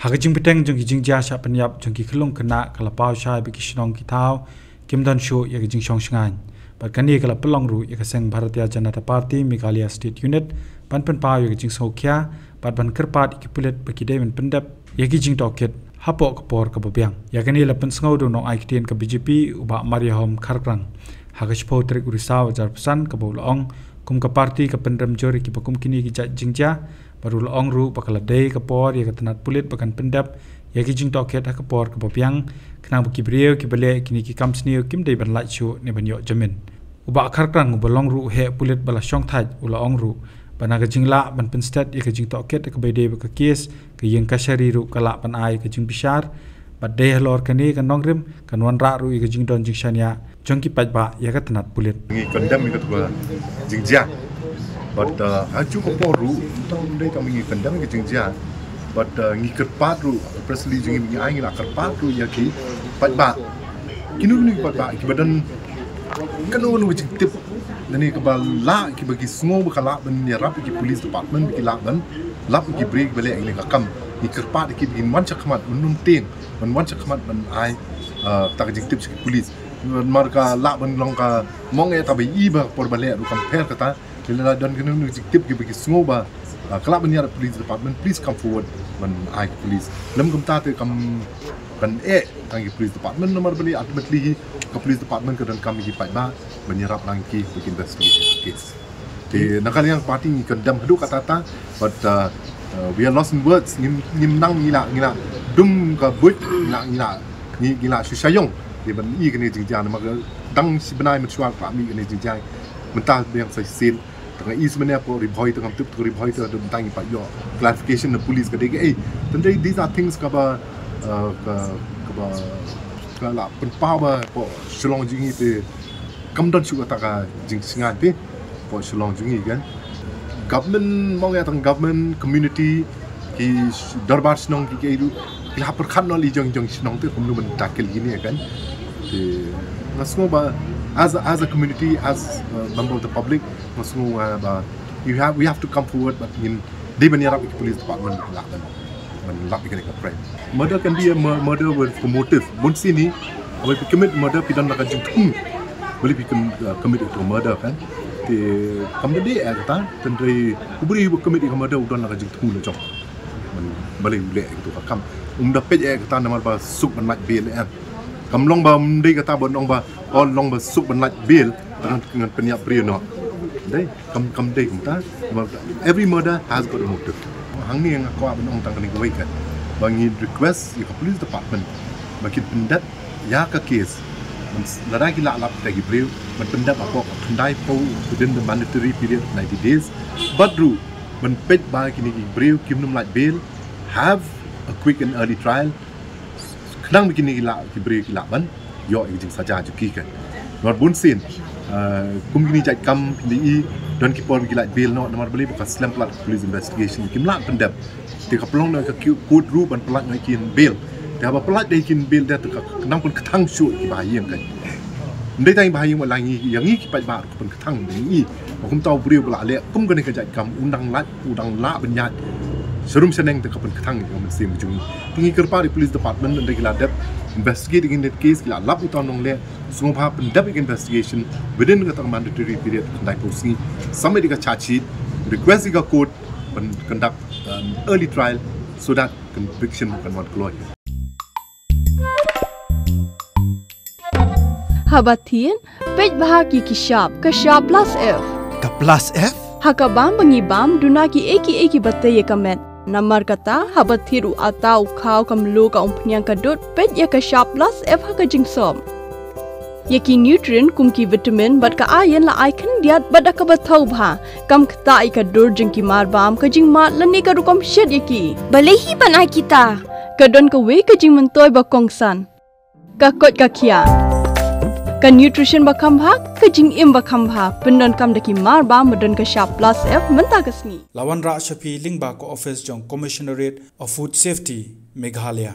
Hakajing peteng jong kijing jia sha penyap jong ki kelung kena kala pau sha bi kishnong ki thau kim dan shu ya kijing shong shngan ba kani kala pelong ru ya kaseng Bharatiya Janata Party Meghalaya State Unit pan pau ya kijing sokhya ban kerpat ki pulet ba ki demen pendap ya kijing toket hapo kapor ka babyang ya kani la pen sngau do no aikten ka BJP uba Mariahom Kharkrang hagach po trek urisa wajar pesan ka bolong kum ka parti ka pendam jori ki pakum kini ki jingja baru laong ru bakal day kapor ya ketenat pulit bakan pendap ya ki jing toket ha kapor ka babyang kenang buki brio ki bale kini ki kam snio kim day ban lai chu ne ban yo jamin uba Kharkrang ubalong ru he pulit bala shong thaj ulaong ru banaga jingla ban penstat ya ki jing toket ka bayde ka kes ka yeng kashari ru kala ban ai ka jing bishar badde lor kani kan nongrim kan wan ra ru ka jing don jing shania jongki pajba ya ketenat pulit ngi kondam mi ka jingja but aju ko poru tom dei kami ngi kondam ngi jingja but ngi kerpat ru presli jingi ngi ai ngi la kerpat ru ya ki pajba kinu ngi pajba ki badan kanu nu jing tip nani ka bala ki bagi sngo bakala ban ya rap ki police department ki la ban lap ki break bale ngi ka kam ngi kerpat ki bin wan chakmat unum tin ban wan chakmat ban ai tak jing tip ki police marka la ban long ka mong e tabai iba por bale ru compare kata lila don kenu nu tip ki bagi sngoba kala ban ya police department please come forward ban ai police lam kum ta te kam kan tangi police department nomor bali ultimately ka police department ka dan kami ki pajba ban ya rap langki to investigate case te nakal yang party ni kendam hadu kata ta but we are lost in words ngim nang ngila dum ka but ngila susayong di ban i kene jingja na mag dang si benai mensual pa mi kene jingja mental yang sai sin tengah i sebenarnya po ribhoi tengah tip to ribhoi to dum tangi pa yo clarification the police ka dege tendai these are things ka ba la pen pa ba po shlong jingi te kam don chu ta ka jing singan te po shlong jingi kan government mong ya tang government community ki darbar snong ki ke la per khan no li jong snong te kum nu ban takel gini kan masmo ba as a community as member of the public masmo ba we have to come forward but in they ban yarap police department la kan crime murder can be a murder with motive bon sini we commit murder pidan la kan jung boleh commit to murder kan te kam de ta tendri ubri commit murder udon la kan jung la jong boleh ule itu kam da pej ta namar ba suk ban mat bel kam long ba mdei kata bon long ba all long ba suk ban lat bil dengan peniap brio no dei kam dei ta every murder has got a motive hang ni yang aku abang ong tang ni ko kan bangi request ya police department bagi pendat ya ka case ladai ki la tagi brio man pendat apa kendai po within the mandatory period 90 days badru man pej ba ki ni brio kim num lat bil have a quick and early trial kenang begini gila kibri gila ban yo jing saja juki kan nor bun sin kum gini jai kam di don kipor gila bail no nomor beli bukan slam plat police investigation kim la pendap te kapelong na ka kut ru ban plat ngai kin bail te ba plat dai kin bail da kenang pun ketang shu ki bahayang kan ndai tai bahayang ma langi yang ni ki pai ba pun ketang ni kum tau brio bla le kum gani ka jai kam undang la benyat serum seneng te kapan ketang ni kaman sim jung tingi kerpa di police department ndai gila dep investigating in that case gila lap utan nong le sungpa pendap investigation within the mandatory period kandai posi sampai di ka charge sheet request di ka court conduct early trial so that conviction can not keluar Habatin pej bahaki kishap plus F ka plus F hakabam bangibam dunaki eki bataye kamet namar kata habathiru atau khau kamlu ka umpnyang kadut pet ya ka sharp plus F haka jingsom yaki nutrient kumki vitamin bat ka iron la icon diat bada ka bathau bha kam khta ai ka dur jingki mar bam ka jing mat lani ka rukom shed yaki balehi banai kita kadon ka we ka jing mentoy ba kongsan ka kot ka khia ka nutrition bakam bha ka jing im bakam bha pendon kam daki mar ba modon ka sharp plus F menta kasni lawan ra shapi lingba ko office jong commissionerate of food safety Meghalaya